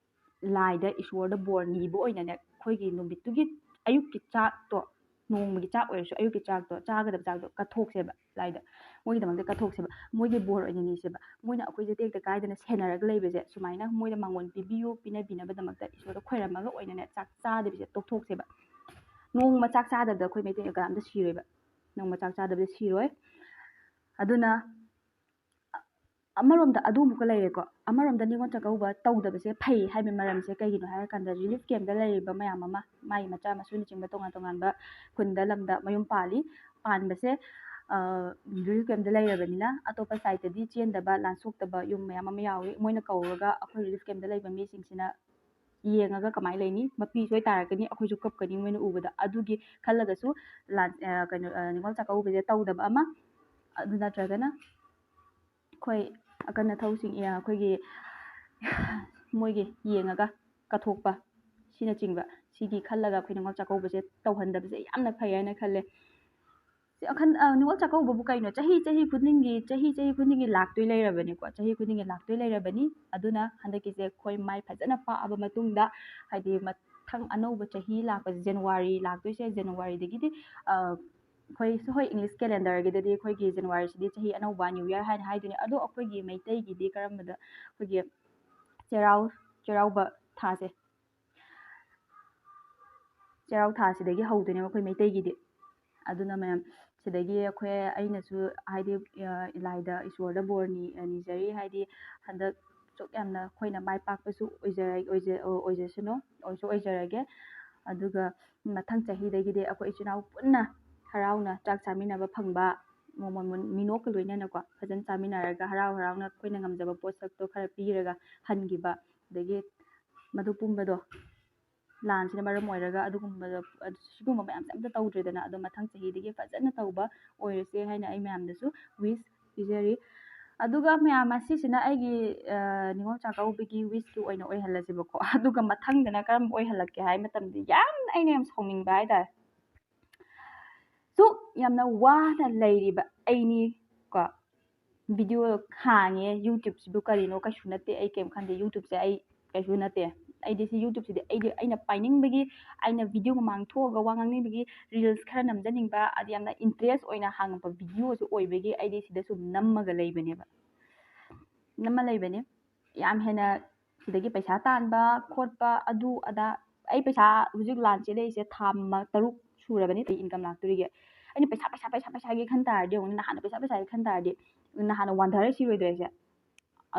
ꯂꯥꯏꯗ ꯏꯁꯣꯔꯗ ꯕꯣꯔ ꯅꯤꯕ ꯑꯣꯏꯅꯅꯦ ꯑꯩꯈꯣꯏꯒꯤ ꯅꯨꯃꯤꯠꯇꯨꯒꯤ ꯑꯌꯨꯛꯀꯤ ꯆꯥꯛꯇꯣ ꯅꯣꯡꯃꯒꯤ ꯆꯥꯛ ꯑꯣꯏꯔꯁꯨ ꯑꯌꯨꯛꯀꯤ ꯆꯥꯛꯇꯣ ꯆꯥꯒꯗꯕ ꯆꯥꯛꯇꯣ ꯀꯠꯊꯣꯛꯁꯦꯕ ꯂꯥꯏꯗ ꯃꯣꯏꯒꯤꯗꯃꯛꯇ ꯀꯠꯊꯣꯛꯁꯦꯕ ꯃꯣꯏꯒꯤ ꯕꯣꯔ ꯑꯣꯏꯅ ꯅꯤꯁꯦꯕ ꯃꯣꯏꯅ ꯑꯩꯈꯣꯏꯁꯦ ꯇꯦꯛꯇ ꯀꯥꯏꯗꯅ ꯁꯦꯟꯅꯔꯒ ꯂꯩꯕꯁꯦ ꯁꯨꯃꯥꯏꯅ ꯃꯣꯏꯗ ꯃꯥꯡꯒꯣꯟ ꯄꯤꯅꯕꯤꯅꯕꯗꯃꯛꯇ ꯏꯁꯣꯔꯗ ꯈꯣꯏꯔꯝꯃꯒ ꯑꯣꯏꯅꯅꯦ ꯆꯥꯛ ꯆꯥꯗꯕꯤꯁꯦ ꯇꯣꯛꯊꯣꯛꯁꯦꯕ ꯅꯣꯡꯃ ꯆꯥꯛ ꯆꯥꯗꯕꯗ ꯑꯩꯈꯣꯏ ꯃꯩꯇꯩ ꯀꯅꯥꯝꯇ ꯁꯤꯔꯣꯏꯕ ꯅꯣꯡꯃ ꯆꯥꯛ ꯆꯥꯗꯕꯗ ꯁꯤꯔꯣꯏ ꯑꯗꯨꯅ ꯑꯃꯔꯣꯝꯗ ꯑꯗꯨꯃꯨꯛꯀ ꯂꯩꯔꯦꯀꯣ ꯑꯃꯔꯣꯝꯗ ꯅꯤꯉꯣꯜ ꯆꯥꯛꯀꯧꯕ ꯇꯧꯗꯕꯁꯦ ꯐꯩ ꯍꯥꯏꯕ ꯃꯔꯝꯁꯦ ꯀꯩꯒꯤꯅꯣ ꯍꯥꯏꯔꯀꯥꯟꯗ ꯔꯤꯂꯤꯐ ꯀꯦꯝꯞꯇ ꯂꯩꯔꯤꯕ ꯃꯌꯥꯝ ꯑꯃ ꯃꯥꯒꯤ ꯃꯆꯥ ꯃꯁꯨꯅꯆꯤꯡꯕ ꯇꯣꯉꯥꯟ ꯇꯣꯉꯥꯟꯕ ꯈꯨꯟꯗ ꯂꯝꯗ ꯃꯌꯨꯝ ꯄꯥꯟꯕꯁꯦ ꯔꯤꯂꯤꯐ ꯀꯦꯝꯞꯇ ꯂꯩꯔꯕꯅꯤꯅ ꯑꯇꯣꯞꯄ ꯁꯥꯏꯠꯇꯗꯤ ꯆꯦꯟꯗꯕ ꯂꯥꯟꯊꯣꯛꯇꯕ ꯌꯨꯝ ꯃꯌꯥꯝ ꯑꯃ ꯌꯥꯎꯏ ꯃꯣꯏꯅ ꯀꯧꯔꯒ ꯑꯩꯈꯣই ꯔꯤꯂꯤꯐ ꯀꯦꯝꯞꯇ ꯂꯩꯕ ꯃꯤꯁꯤꯡꯁꯤꯅ ꯌꯦꯡꯉꯒ ꯀꯃꯥꯏꯅ ꯂꯩꯅꯤ ꯃꯄꯤ ꯁꯣꯏ ꯇꯥꯔꯛꯀꯅꯤ ꯑꯩꯈꯣꯏꯁꯨ ꯀꯞꯀꯅꯤ ꯃꯣꯏꯅ ꯎꯕꯗ ꯑꯗꯨꯒꯤ ꯈꯜꯂꯒꯁꯨ ꯅꯤꯉꯣꯜ ꯆꯥꯛꯀꯧꯕꯁꯦ ꯇꯧꯗꯕ ꯑꯃ ꯑꯗꯨ ꯅꯠꯇ꯭ꯔꯒꯅ ꯑꯩꯈꯣꯏ ꯑꯀꯟ ꯑꯊꯧꯁꯤꯡ ꯑꯩꯈꯣꯏꯒꯤ ꯃꯣꯏꯒꯤ ꯌꯦꯡꯉꯒ ꯀꯠꯊꯣꯛꯄ ꯁꯤꯅꯆꯤꯡꯕ ꯁꯤꯒꯤ ꯈꯜꯂꯒ ꯑꯩꯈꯣꯏ ꯅꯤꯉꯣꯜ ꯆꯥꯛꯀꯧꯕꯁꯦ ꯇꯧꯍꯟꯗꯕꯁꯦ ꯌꯥꯝꯅ ꯐꯩ ꯍꯥꯏꯅ ꯈꯜꯂꯦ ꯅꯤꯉꯣꯜ ꯆꯥꯛꯀꯧꯕꯕꯨ ꯀꯩꯅꯣ ꯆꯍꯤ ꯈꯨꯗꯤꯡꯒꯤ ꯂꯥꯛꯇꯣꯏ ꯂꯩꯔꯕꯅꯤꯀꯣ ꯆꯍꯤ ꯈꯨꯗꯤꯡꯒꯤ ꯂꯥꯛꯇꯣꯏ ꯂꯩꯔꯕꯅꯤ ꯑꯗꯨꯅ ꯍꯟꯗꯛꯀꯤꯁꯦ ꯑꯩꯈꯣꯏ ꯃꯥꯏ ꯐꯖꯅ ꯄꯥꯛꯑꯕ ꯃꯇꯨꯡꯗ ꯍꯥꯏꯗꯤ ꯃꯊꯪ ꯑꯅꯧꯕ ꯆꯍꯤ ꯂꯥꯛꯄꯁꯦ ꯖꯅꯋꯥꯔꯤ ꯂꯥꯛꯇꯣꯏꯁꯦ ꯖꯅꯋꯥꯔꯤꯗꯒꯤꯗꯤ ꯑꯩꯈꯣꯏ ꯍꯣꯏ ꯏꯪꯂꯤꯁ ꯀꯦꯂꯦꯟꯗꯔꯒꯤꯗꯗꯤ ꯑꯩꯈꯣꯏꯒꯤ ꯖꯅꯋꯥꯔꯤꯁꯤꯗꯤ ꯆꯍꯤ ꯑꯅꯧꯕ ꯅ꯭ꯌꯨ ꯏꯌꯔ ꯍꯥꯏꯅ ꯍꯥꯏꯗꯣꯏꯅꯦ ꯑꯗꯣ ꯑꯩꯈꯣꯏꯒꯤ ꯃꯩꯇꯩꯒꯤꯗꯤ ꯀꯔꯝꯕꯗ ꯑꯩꯈꯣꯏꯒꯤ ꯆꯩꯔꯥꯎꯕ ꯊꯥꯁꯦ ꯆꯩꯔꯥꯎ ꯊꯥꯁꯤꯗꯒꯤ ꯍꯧꯗꯣꯏꯅꯦꯕ ꯑꯩꯈꯣꯏ ꯃꯩꯇꯩꯒꯤꯗꯤ ꯑꯗꯨꯅ ꯃꯌꯥꯝ ꯁꯤꯗꯒꯤ ꯑꯩꯅꯁꯨ ꯍꯥꯏꯗꯤ ꯂꯥꯏꯗ ꯏꯁꯣꯔꯗ ꯕꯣꯔ ꯅꯤꯖꯔꯤ ꯍꯥꯏꯗꯤ ꯍꯟꯗꯛ ꯁꯨꯛ ꯌꯥꯝꯅ ꯑꯩꯈꯣꯏꯅ ꯃꯥꯏ ꯄꯥꯛꯄꯁꯨ ꯑꯣꯏꯖꯁꯅꯨ ꯑꯣꯏꯖꯔꯒꯦ ꯑꯗꯨꯒ ꯃꯊꯪ ꯆꯍꯤꯗꯒꯤꯗꯤ ꯑꯩꯈꯣꯏ ꯏꯆꯤꯜ ꯏꯅꯥꯎ ꯄꯨꯟꯅ ꯍꯔꯥꯎꯅ ꯆꯥꯛ ꯆꯥꯃꯤꯟꯅꯕ ꯐꯪꯕ ꯃꯤꯅꯣꯛꯀ ꯂꯣꯏꯅꯅꯀꯣ ꯐꯖꯅ ꯆꯥꯃꯤꯟꯅꯔꯒ ꯍꯔꯥꯎꯅ ꯑꯩꯈꯣꯏꯅ ꯉꯝꯖꯕ ꯄꯣꯠꯁꯛꯇꯣ ꯈꯔ ꯄꯤꯔꯒ ꯍꯟꯈꯤꯕ ꯑꯗꯒꯤ ꯃꯗꯨ ꯄꯨꯝꯕꯗꯣ ꯂꯥꯟꯁꯤꯅ ꯃꯔꯝ ꯑꯣꯏꯔꯒ ꯑꯗꯨꯒꯨꯝꯕꯗꯣ ꯁꯤꯒꯨꯝꯕ ꯃꯌꯥꯝꯁꯦ ꯑꯝꯇ ꯇꯧꯗ꯭ꯔꯦꯗꯅ ꯑꯗꯣ ꯃꯊꯪ ꯆꯍꯤꯗꯒꯤ ꯐꯖꯅ ꯇꯧꯕ ꯑꯣꯏꯔꯁꯦ ꯍꯥꯏꯅ ꯑꯩ ꯃꯌꯥꯝꯗꯁꯨ ꯋꯤꯁ ꯄꯤꯖꯔꯤ ꯑꯗꯨꯒ ꯃꯌꯥꯝ ꯑꯁꯤꯁꯤꯅ ꯑꯩꯒꯤ ꯅꯤꯉꯣꯜ ꯆꯥꯛꯀꯧꯕꯒꯤ ꯋꯤꯁꯀꯤ ꯑꯣꯏꯅ ꯑꯣꯏꯍꯜꯂꯁꯦꯕꯀꯣ ꯑꯗꯨꯒ ꯃꯊꯪꯗꯅ ꯀꯔꯝꯕ ꯑꯣꯏꯍꯜꯂꯛꯀꯦ ꯍꯥꯏ ꯃꯇꯝꯗ ꯑꯩꯅ ꯌꯥꯝ ꯁꯥꯎꯅꯤꯡꯕ ꯍꯥꯏꯇꯥꯔꯦ ꯁꯨꯛ ꯌꯥꯝꯅ ꯋꯥꯅ ꯂꯩꯔꯤꯕ ꯑꯩꯅꯤ ꯀꯣ ꯚꯤꯗꯤꯑꯣ ꯍꯥꯡꯉꯦ ꯌꯨꯇ꯭ꯌꯨꯕꯁꯤꯕꯨ ꯀꯔꯤꯅꯣ ꯀꯩꯁꯨ ꯅꯠꯇꯦ ꯑꯩ ꯀꯩꯝ ꯈꯟꯗꯦ ꯌꯨꯇ꯭ꯌꯨꯕꯁꯦ ꯑꯩ ꯀꯩꯁꯨ ꯅꯠꯇꯦ ꯑꯩꯗꯤ ꯁꯤ ꯌꯨꯇ꯭ꯌꯨꯕꯁꯤꯗꯤ ꯑꯩꯅ ꯄꯥꯏꯅꯤꯡꯕꯒꯤ ꯑꯩꯅ ꯚꯤꯗꯤꯑꯣ ꯃꯃꯥꯡ ꯊꯣꯛꯑꯒ ꯋꯥ ꯉꯥꯡꯅꯤꯡꯕꯒꯤ ꯔꯤꯜꯁ ꯈꯔ ꯅꯝꯖꯅꯤꯡꯕ ꯑꯗꯤ ꯌꯥꯝꯅ ꯏꯟꯇꯔꯦꯁ ꯑꯣꯏꯅ ꯍꯥꯡꯉꯛꯄ ꯚꯤꯗꯤꯑꯣꯁꯨ ꯑꯣꯏꯕꯒꯤ ꯑꯩꯗꯤ ꯁꯤꯗ ꯁꯨꯝ ꯅꯝꯃꯒ ꯂꯩꯕꯅꯦꯕ ꯌꯥꯝ ꯍꯦꯟꯅ ꯁꯤꯗꯒꯤ ꯄꯩꯁꯥ ꯇꯥꯟꯕ ꯈꯣꯠꯄ ꯑꯗꯨ ꯑꯗꯥ ꯑꯩ ꯄꯩꯁꯥ ꯍꯧꯖꯤꯛ ꯂꯥꯟ ꯆꯦꯜꯂꯛꯏꯁꯦ ꯊꯥ 3 ꯁꯨꯔꯕꯅꯤ ꯏꯟꯀꯝ ꯂꯥꯛꯇꯣꯔꯤꯒꯦ ꯑꯩꯅ ꯄꯩꯁꯥꯒꯤ ꯈꯟ ꯇꯥꯔꯗꯤ ꯅꯍꯥꯟꯅ ꯄꯩꯁꯥꯒꯤ ꯈꯟ ꯇꯥꯔꯗꯤ ꯅꯍꯥꯟꯅ ꯋꯥꯟꯊꯔ ꯁꯤꯔꯣꯏꯗ꯭ꯔꯦ ꯑꯩꯁꯦ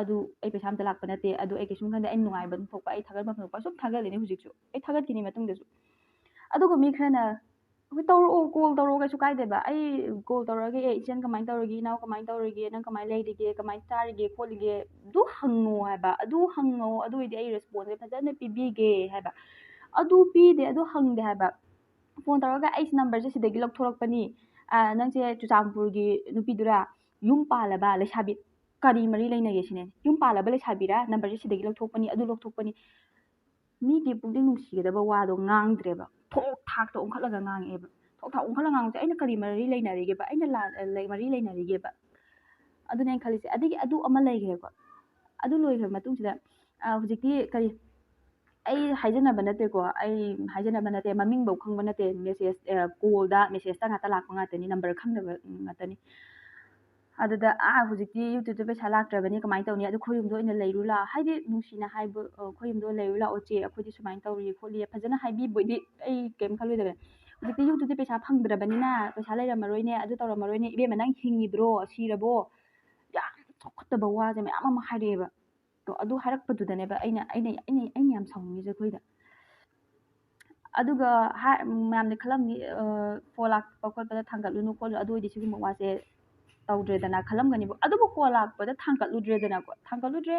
ꯑꯗꯨ ꯑꯩ ꯄꯩꯁꯥ ꯑꯝꯇ ꯂꯥꯛꯄ ꯅꯠꯇꯦ ꯑꯗꯨ ꯑꯩ ꯀꯩꯁꯨꯝ ꯈꯟꯗꯦ ꯑꯩ ꯅꯨꯡꯉꯥꯏꯕ ꯑꯗꯨꯝ ꯊꯣꯛꯄ ꯑꯩ ꯊꯥꯒꯠꯐꯝ ꯊꯣꯛꯄ ꯁꯨꯝ ꯊꯥꯒꯠꯂꯤꯅꯦ ꯍꯧꯖꯤꯛꯁꯨ ꯑꯩ ꯊꯥꯒꯠꯈꯤꯅꯤ ꯃꯇꯨꯡꯗꯁꯨ ꯑꯗꯨꯒ ꯃꯤ ꯈꯔꯅ ꯍꯣꯏ ꯇꯧꯔꯛꯑꯣ ꯀꯣꯜ ꯇꯧꯔꯛꯑꯣ ꯀꯩꯁꯨ ꯀꯥꯏꯗꯦꯕ ꯑꯩ ꯀꯣꯜ ꯇꯧꯔꯒ ꯏꯆꯦꯟ ꯀꯃꯥꯏꯅ ꯇꯧꯔꯤꯒꯦ ꯏꯅꯥꯎ ꯀꯃꯥꯏꯅ ꯇꯧꯔꯤꯒꯦ ꯅꯪ ꯀꯃꯥꯏꯅ ꯂꯩꯔꯤꯒꯦ ꯀꯃꯥꯏꯅ ꯆꯥꯔꯤꯒꯦ ꯈꯣꯠꯂꯤꯒꯦ ꯑꯗꯨ ꯍꯪꯉꯣ ꯍꯥꯏꯕ ꯑꯗꯨ ꯍꯪꯉꯣ ꯑꯗꯨ ꯑꯣꯏꯗꯤ ꯑꯩ ꯔꯦꯁꯄꯣꯟꯁꯦ ꯐꯖꯅ ꯄꯤꯕꯤꯒꯦ ꯍꯥꯏꯕ ꯑꯗꯨ ꯄꯤꯗꯦ ꯑꯗꯨ ꯍꯪꯗꯦ ꯍꯥꯏꯕ ꯐꯣꯟ ꯇꯧꯔꯒ ꯑꯩꯁꯤ ꯅꯝꯕꯔꯁꯦ ꯁꯤꯗꯒꯤ ꯂꯧꯊꯣꯔꯛꯄꯅꯤ ꯅꯪꯁꯦ ꯆꯨꯔꯆꯥꯟꯄꯨꯔꯒꯤ ꯅꯨꯄꯤꯗꯨꯔꯥ ꯌꯨꯝ ꯄꯥꯜꯂꯕ ꯂꯩꯁꯥꯕꯤ ꯀꯔꯤ ꯃꯔꯤ ꯂꯩꯅꯒꯦ ꯁꯤꯅꯦ ꯌꯨꯝ ꯄꯥꯜꯂꯕ ꯂꯩꯁꯥꯕꯤꯔꯥ ꯅꯝꯕꯔꯁꯦ ꯁꯤꯗꯒꯤ ꯂꯧꯊꯣꯛꯄꯅꯤ ꯑꯗꯨ ꯂꯧꯊꯣꯛꯄꯅꯤ ꯃꯤꯒꯤ ꯄꯨꯛꯅꯤꯡ ꯅꯨꯡꯁꯤꯒꯗꯕ ꯋꯥꯗꯣ ꯉꯥꯡꯗ꯭ꯔꯦꯕ ꯊꯣꯛ ꯊꯥꯛꯇ ꯑꯣꯟꯈꯠꯂꯒ ꯉꯥꯡꯉꯛꯑꯦꯕ ꯊꯣꯛ ꯊꯥꯛ ꯑꯣꯟꯈꯠꯂꯒ ꯉꯥꯡꯕꯁꯦ ꯑꯩꯅ ꯀꯔꯤ ꯃꯔꯤ ꯂꯩꯅꯔꯤꯒꯦꯕ ꯑꯩꯅ ꯃꯔꯤ ꯂꯩꯅꯔꯤꯒꯦꯕ ꯑꯗꯨꯅꯦ ꯑꯩꯅ ꯈꯜꯂꯤꯁꯦ ꯑꯗꯒꯤ ꯑꯗꯨ ꯑꯃ ꯂꯩꯈ꯭ꯔꯦꯀꯣ ꯑꯗꯨ ꯂꯣꯏꯈ꯭ꯔ ꯃꯇꯨꯡꯁꯤꯗ ꯍꯧꯖꯤꯛꯇꯤ ꯀꯔꯤ ꯑꯩ ꯍꯥꯏꯖꯅꯕ ꯅꯠꯇꯦꯀꯣ ꯑꯩ ꯍꯥꯏꯖꯅꯕ ꯅꯠꯇꯦ ꯃꯃꯤꯡꯐꯧ ꯈꯪꯕ ꯅꯠꯇꯦ ꯃꯦꯁꯦꯖ ꯀꯣꯜꯗ ꯃꯦꯁꯦꯖꯇ ꯉꯥꯛꯇ ꯂꯥꯛꯄ ꯉꯥꯛꯇꯅꯤ ꯅꯝꯕꯔ ꯈꯪꯗꯕ ꯉꯥꯛꯇꯅꯤ ꯑꯗꯨꯗ ꯍꯧꯖꯤꯛꯇꯤ ꯌꯨꯇ꯭ꯌꯨꯕꯇ ꯄꯩꯁꯥ ꯂꯥꯛꯇ꯭ꯔꯕꯅꯤ ꯀꯃꯥꯏꯅ ꯇꯧꯅꯤ ꯑꯗꯨ ꯈꯣꯏꯌꯨꯝꯗ ꯑꯣꯏꯅ ꯂꯩꯔꯨ ꯂꯥꯛꯑꯣ ꯍꯥꯏꯗꯤ ꯅꯨꯡꯁꯤꯅ ꯍꯥꯏꯕ ꯈꯣꯏꯌꯨꯝꯗ ꯂꯩꯔꯨ ꯂꯥꯛꯑꯣ ꯆꯦ ꯑꯩꯈꯣꯏꯗꯤ ꯁꯨꯃꯥꯏꯅ ꯇꯧꯔꯤ ꯈꯣꯠꯂꯤ ꯐꯖꯅ ꯍꯥꯏꯕꯤꯕꯗꯤ ꯑꯩ ꯀꯩꯝ ꯈꯜꯂꯣꯏꯗꯕꯅꯦ ꯍꯧꯖꯤꯛꯇꯤ ꯌꯨꯇ꯭ꯌꯨꯕꯇ ꯄꯩꯁꯥ ꯐꯪꯗ꯭ꯔꯕꯅꯤꯅ ꯄꯩꯁꯥ ꯂꯩꯔꯝꯃꯔꯣꯏꯅꯦ ꯑꯗꯨ ꯇꯧꯔꯝꯃꯔꯣꯏꯅꯦ ꯏꯕꯦꯝꯃ ꯅꯪ ꯍꯤꯡꯉꯤꯕ꯭ꯔꯣ ꯁꯤꯔꯕꯣ ꯌꯥꯝ ꯆꯥꯎꯈꯠꯇꯕ ꯋꯥꯁꯦ ꯃꯌꯥꯝ ꯑꯃ ꯍꯥꯏꯔꯛꯑꯦꯕ ꯑꯗꯨ ꯍꯥꯏꯔꯛꯄꯗꯨꯗꯅꯦꯕ ꯑꯩꯅ ꯌꯥꯝ ꯁꯥꯎꯅꯤꯡꯉꯤꯁꯦ ꯑꯩꯈꯣꯏꯗ ꯑꯗꯨꯒ ꯃꯌꯥꯝꯅ ꯈꯜꯂꯝꯅꯤ ꯀꯣꯜ ꯂꯥꯛꯄ ꯈꯣꯠꯄꯗ ꯊꯥꯡꯒꯠꯂꯨꯅꯨ ꯈꯣꯠꯂꯨ ꯑꯗꯨ ꯑꯣꯏꯗꯤ ꯁꯤꯒꯨꯝꯕ ꯋꯥꯁꯦ ꯇꯧꯗ꯭ꯔꯦꯗꯅ ꯈꯜꯂꯝꯒꯅꯤꯕ ꯑꯗꯨꯕꯨ ꯀꯣꯜ ꯂꯥꯛꯄꯗ ꯊꯥꯡꯒꯠꯂꯨꯗ꯭ꯔꯦꯗꯅꯀꯣ ꯊꯥꯡꯒꯠꯂꯨꯗ꯭ꯔꯦ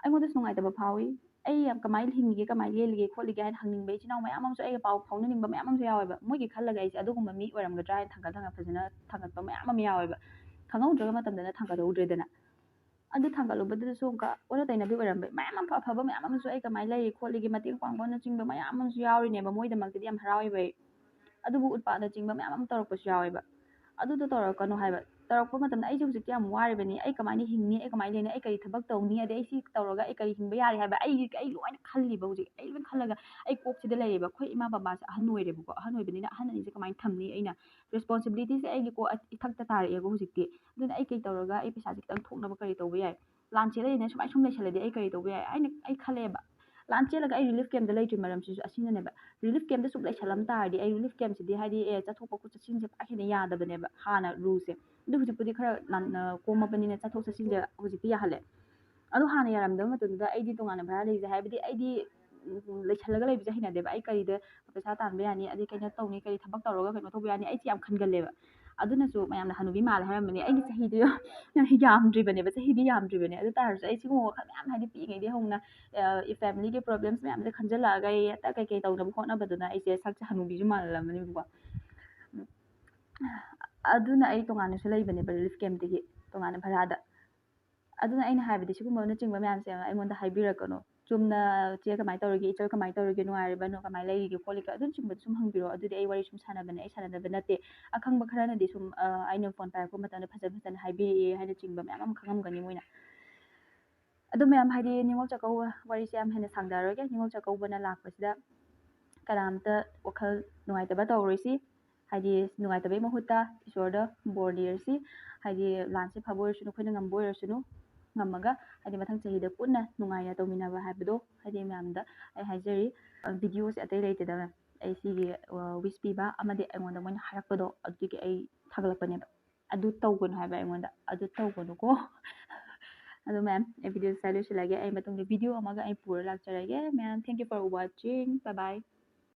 ꯑꯩꯉꯣꯟꯗꯁꯨ ꯅꯨꯡꯉꯥꯏꯇꯕ ꯐꯥꯎꯏ ꯑꯩ ꯀꯃꯥꯏꯅ ꯍꯤꯡꯉꯤꯒꯦ ꯀꯃꯥꯏꯅ ꯂꯦꯜꯂꯤꯒꯦ ꯈꯣꯠꯂꯤꯒꯦ ꯍꯥꯏꯅ ꯍꯪꯅꯤꯡꯕ ꯏꯆꯤꯜ ꯏꯅꯥꯎ ꯃꯌꯥꯝ ꯑꯃꯁꯨ ꯑꯩꯒ ꯄꯥꯎ ꯐꯥꯎꯅꯅꯤꯡꯕ ꯃꯌꯥꯝ ꯑꯃꯁꯨ ꯌꯥꯎꯋꯦꯕ ꯃꯣꯏꯒꯤ ꯈꯜꯂꯒ ꯑꯩꯁꯦ ꯑꯗꯨꯒꯨꯝꯕ ꯃꯤ ꯑꯣꯏꯔꯝꯒꯗ꯭ꯔꯥ ꯍꯥꯏꯅ ꯊꯥꯡꯒꯠ ꯐꯖꯅ ꯊꯥꯡꯒꯠꯄ ꯃꯌꯥꯝ ꯑꯃ ꯌꯥꯎꯋꯦꯕ ꯈꯪꯍꯧꯗ꯭ꯔꯒ ꯃꯇꯝꯗꯅ ꯊꯥꯡꯒꯠꯍꯧꯗ꯭ꯔꯦꯗꯅ ꯑꯗꯨ ꯊꯥꯡꯒꯠꯂꯨꯕꯗꯨꯗꯁꯨ ꯑꯣꯟꯅ ꯇꯩꯅꯕꯤ ꯑꯣꯏꯔꯝꯕ ꯃꯌꯥꯝ ꯑꯃ ꯑꯐꯕ ꯃꯌꯥꯝ ꯑꯃꯁꯨ ꯑꯩ ꯀꯃꯥꯏꯅ ꯂꯩꯔꯤ ꯈꯣꯠꯂꯤꯒꯦ ꯃꯇꯦꯡ ꯄꯥꯡꯕꯅꯆꯤꯡꯕ ꯃꯌꯥꯝ ꯑꯃꯁꯨ ꯌꯥꯎꯔꯤꯅꯦꯕ ꯃꯣꯏꯗꯃꯛꯇꯗꯤ ꯌꯥꯝ ꯍꯔꯥꯎꯋꯦꯕ ꯑꯩ ꯑꯗꯨꯕꯨ ꯎꯠꯄꯥꯠꯅꯆꯤꯡꯕ ꯃꯌꯥꯝ ꯑꯃ ꯇꯧꯔꯛꯄꯁꯨ ꯌꯥꯎꯋꯦꯕ ꯑꯗꯨꯗꯣ ꯇꯧꯔꯛꯀꯅꯨ ꯍꯥꯏꯕ ꯇꯧꯔꯛꯄ ꯃꯇꯝꯗ ꯑꯩꯁꯦ ꯍꯧꯖꯤꯛꯇꯤ ꯌꯥꯝ ꯋꯥꯔꯤꯕꯅꯤ ꯑꯩ ꯀꯃꯥꯏꯅ ꯍꯤꯡꯅꯤ ꯑꯩ ꯀꯃꯥꯏꯅ ꯂꯩꯅꯤ ꯑꯩ ꯀꯔꯤ ꯊꯕꯛ ꯇꯧꯅꯤ ꯑꯗꯩ ꯑꯩ ꯁꯤ ꯇꯧꯔꯒ ꯑꯩ ꯀꯔꯤ ꯍꯤꯡꯕ ꯌꯥꯔꯤ ꯍꯥꯏꯕ ꯑꯩ ꯂꯣꯏꯅ ꯈꯜꯂꯤꯕ ꯍꯧꯖꯤꯛ ꯑꯩ ꯂꯣꯏꯅ ꯈꯜꯂꯒ ꯑꯩ ꯀꯣꯛꯁꯤꯗ ꯂꯩꯔꯤꯕ ꯑꯩꯈꯣꯏ ꯏꯃꯥ ꯕꯕꯥꯁꯦ ꯑꯍꯟ ꯑꯣꯏꯔꯦꯕꯀꯣ ꯑꯍꯟ ꯑꯣꯏꯕꯅꯤꯅ ꯑꯍꯟ ꯑꯅꯤꯁꯦ ꯀꯃꯥꯏꯅ ꯊꯝꯅꯤ ꯑꯩꯅ ꯔꯦꯁꯄꯣꯟꯁꯤꯕꯤꯂꯤꯇꯤꯁꯦ ꯑꯩꯒꯤ ꯏꯊꯛꯇ ꯇꯥꯔꯛꯑꯦꯕ ꯍꯧꯖꯤꯛꯇꯤ ꯑꯗꯨꯅ ꯑꯩ ꯀꯩ ꯇꯧꯔꯒ ꯑꯩ ꯄꯩꯁꯥꯁꯦ ꯈꯤꯇꯪ ꯊꯣꯛꯅꯕ ꯀꯔꯤ ꯇꯧꯕ ꯌꯥꯏ ꯂꯥꯟ ꯆꯦꯜꯂꯛꯏꯅꯦ ꯁꯨꯃꯥꯏꯅ ꯁꯨꯝ ꯂꯩꯁꯜꯂꯗꯤ ꯑꯩ ꯀꯔꯤ ꯇꯧꯕ ꯌꯥꯏ ꯑꯩ ꯈꯜꯂꯦꯕ ꯂꯥꯟ ꯆꯦꯜꯂꯒ ꯑꯩ ꯔꯤꯂꯤꯐ ꯀꯦꯝꯞꯇ ꯂꯩꯇ꯭ꯔꯤ ꯃꯔꯝꯁꯤꯁꯨ ꯑꯁꯤꯅꯅꯦꯕ ꯔꯤꯂꯤꯐ ꯀꯦꯝꯞꯇ ꯁꯨꯝ ꯂꯩꯁꯜꯂꯝ ꯇꯥꯔꯗꯤ ꯑꯩ ꯔꯤꯂꯤꯐ ꯀꯦꯝꯞꯁꯤꯗꯤ ꯍꯥꯏꯗꯤ ꯆꯠꯊꯣꯛꯄ ꯆꯠꯁꯤꯟꯁꯦ ꯄꯥꯛ ꯍꯦꯟꯅ ꯌꯥꯗꯕꯅꯦꯕ ꯍꯥꯟꯅ ꯔꯨꯜꯁꯦ ꯑꯗꯨ ꯍꯧꯖꯤꯛꯄꯨꯗꯤ ꯈꯔ ꯀꯣꯝꯃꯕꯅꯤꯅ ꯆꯠꯊꯣꯛ ꯆꯠꯁꯤꯟꯁꯦ ꯍꯧꯖꯤꯛꯇꯤ ꯌꯥꯍꯜꯂꯦ ꯑꯗꯨ ꯍꯥꯟꯅ ꯌꯥꯔꯝꯗꯕ ꯃꯇꯝꯗꯨꯗ ꯑꯩꯗꯤ ꯇꯣꯉꯥꯟꯅ ꯚꯔꯥ ꯂꯩꯖꯩ ꯍꯥꯏꯕꯗꯤ ꯑꯩꯗꯤ ꯂꯩꯁꯜꯂꯒ ꯂꯩꯕꯁꯦ ꯍꯩꯅꯗꯦꯕ ꯑꯩ ꯀꯔꯤꯗ ꯄꯩꯁꯥ ꯇꯥꯟꯕ ꯌꯥꯅꯤ ꯑꯗꯩ ꯀꯩꯅꯣ ꯇꯧꯅꯤ ꯀꯔꯤ ꯊꯕꯛ ꯇꯧꯔꯒ ꯀꯩꯅꯣ ꯇꯧꯕ ꯌꯥꯅꯤ ꯑꯩꯁꯦ ꯌꯥꯝ ꯈꯟꯒꯜꯂꯦꯕ ꯑꯗꯨꯅꯁꯨ ꯃꯌꯥꯝꯅ ꯍꯅꯨꯕꯤ ꯃꯥꯜꯂꯦ ꯍꯥꯏꯔꯝꯕꯅꯤ ꯑꯩꯒꯤ ꯆꯍꯤꯗꯨ ꯌꯥꯝꯗ꯭ꯔꯤꯕꯅꯦꯕ ꯆꯍꯤꯗꯤ ꯌꯥꯝꯗ꯭ꯔꯤꯕꯅꯦ ꯑꯗꯨ ꯇꯥꯔꯁꯨ ꯑꯩ ꯁꯤꯒꯨꯝꯕ ꯋꯥꯈꯜ ꯃꯌꯥꯝ ꯍꯥꯏꯗꯤ ꯄꯤꯛꯏꯉꯩꯗꯒꯤ ꯍꯧꯅ ꯐꯦꯃꯤꯂꯤꯒꯤ ꯄ꯭ꯔꯣꯕ꯭ꯂꯦꯝꯁ ꯃꯌꯥꯝꯁꯦ ꯈꯟꯖꯤꯜꯂꯛꯑꯒ ꯑꯩ ꯍꯦꯛꯇ ꯀꯩꯀꯩ ꯇꯧꯅꯕ ꯍꯣꯠꯅꯕꯗꯨꯅ ꯑꯩꯁꯦ ꯁꯛꯁꯦ ꯍꯅꯨꯕꯤꯁꯨ ꯃꯥꯜꯂꯝꯃꯅꯦꯕꯀꯣ ꯑꯗꯨꯅ ꯑꯩ ꯇꯣꯉꯥꯟꯅꯁꯨ ꯂꯩꯕꯅꯦꯕ ꯔꯤꯂꯤꯐ ꯀꯦꯝꯞꯇꯒꯤ ꯇꯣꯉꯥꯟꯅ ꯚꯔꯥꯗ ꯑꯗꯨꯅ ꯑꯩꯅ ꯍꯥꯏꯕꯗꯤ ꯁꯤꯒꯨꯝꯕꯅꯆꯤꯡꯕ ꯃꯌꯥꯝꯁꯦ ꯑꯩꯉꯣꯟꯗ ꯍꯥꯏꯕꯤꯔꯛꯀꯅꯨ ꯆꯨꯝꯅ ꯆꯦ ꯀꯃꯥꯏꯅ ꯇꯧꯔꯤꯒꯦ ꯏꯆꯜ ꯀꯃꯥꯏꯅ ꯇꯧꯔꯤꯒꯦ ꯅꯨꯡꯉꯥꯏꯔꯤꯕꯅꯣ ꯀꯃꯥꯏꯅ ꯂꯩꯔꯤꯒꯦ ꯈꯣꯠꯂꯤꯒꯦ ꯑꯗꯨꯅꯆꯤꯡꯕꯗ ꯁꯨꯝ ꯍꯪꯕꯤꯔꯛꯑꯣ ꯑꯗꯨꯗꯤ ꯑꯩ ꯋꯥꯔꯤ ꯁꯨꯝ ꯁꯥꯟꯅꯕꯅꯦ ꯑꯩ ꯁꯥꯟꯅꯗꯕ ꯅꯠꯇꯦ ꯑꯈꯪꯕ ꯈꯔꯅꯗꯤ ꯁꯨꯝ ꯑꯩꯅ ꯐꯣꯟ ꯄꯥꯏꯔꯛꯄ ꯃꯇꯝꯗ ꯐꯖꯅ ꯍꯥꯏꯕꯤꯔꯛꯑꯦ ꯍꯥꯏꯅꯆꯤꯡꯕ ꯃꯌꯥꯝ ꯑꯃ ꯈꯪꯉꯝꯒꯅꯤ ꯃꯣꯏꯅ ꯑꯗꯨ ꯃꯌꯥꯝ ꯍꯥꯏꯗꯤ ꯅꯤꯉꯣꯜ ꯆꯥꯛꯀꯧꯕ ꯋꯥꯔꯤꯁꯦ ꯌꯥꯝ ꯍꯦꯟꯅ ꯁꯥꯡꯊꯔꯣꯏꯒꯦ ꯅꯤꯉꯣꯜ ꯆꯥꯛꯀꯧꯕꯅ ꯂꯥꯛꯄꯁꯤꯗ ꯀꯅꯥꯝꯇ ꯋꯥꯈꯜ ꯅꯨꯡꯉꯥꯏꯇꯕ ꯇꯧꯔꯣꯏꯁꯤ ꯍꯥꯏꯗꯤ ꯅꯨꯡꯉꯥꯏꯇꯕꯩ ꯃꯍꯨꯠꯇ ꯏꯁꯣꯔꯗ ꯕꯣꯔ ꯅꯤꯔꯁꯤ ꯍꯥꯏꯗꯤ ꯂꯥꯟꯁꯦ ꯐꯕ ꯑꯣꯏꯔꯁꯨꯅꯨ ꯑꯩꯈꯣꯏꯅ ꯉꯝꯕ ꯑꯣꯏꯔꯁꯨꯅꯨ ꯉꯝꯃꯒ ꯍꯥꯏꯗꯤ ꯃꯊꯪ ꯆꯍꯤꯗ ꯄꯨꯟꯅ ꯅꯨꯡꯉꯥꯏꯅ ꯇꯧꯃꯤꯟꯅꯕ ꯍꯥꯏꯕꯗꯣ ꯍꯥꯏꯗꯤ ꯃꯌꯥꯝꯗ ꯑꯩ ꯍꯥꯏꯖꯔꯤ ꯚꯤꯗꯤꯑꯣꯁꯦ ꯑꯇꯩ ꯂꯩꯇꯦꯗ ꯃꯦꯝ ꯑꯩ ꯁꯤꯒꯤ ꯋꯤꯁ ꯄꯤꯕ ꯑꯃꯗꯤ ꯑꯩꯉꯣꯟꯗ ꯃꯣꯏꯅ ꯍꯥꯏꯔꯛꯄꯗꯣ ꯑꯗꯨꯒꯤ ꯑꯩ ꯊꯥꯒꯠꯂꯛꯄꯅꯦꯕ ꯑꯗꯨ ꯇꯧꯒꯅꯨ ꯍꯥꯏꯕ ꯑꯩꯉꯣꯟꯗ ꯑꯗꯨ ꯇꯧꯒꯅꯨꯀꯣ ꯑꯗꯣ ꯃꯦꯝ ꯑꯩ ꯚꯤꯗꯤꯑꯣ ꯁꯥꯏ ꯂꯣꯏꯁꯤꯜꯂꯒꯦ ꯑꯩ ꯃꯇꯨꯡꯗ ꯚꯤꯗꯤꯑꯣ ꯑꯃꯒ ꯑꯩ ꯄꯨꯔ ꯂꯥꯛꯆꯔꯒꯦ ma'am thank you for watching bye by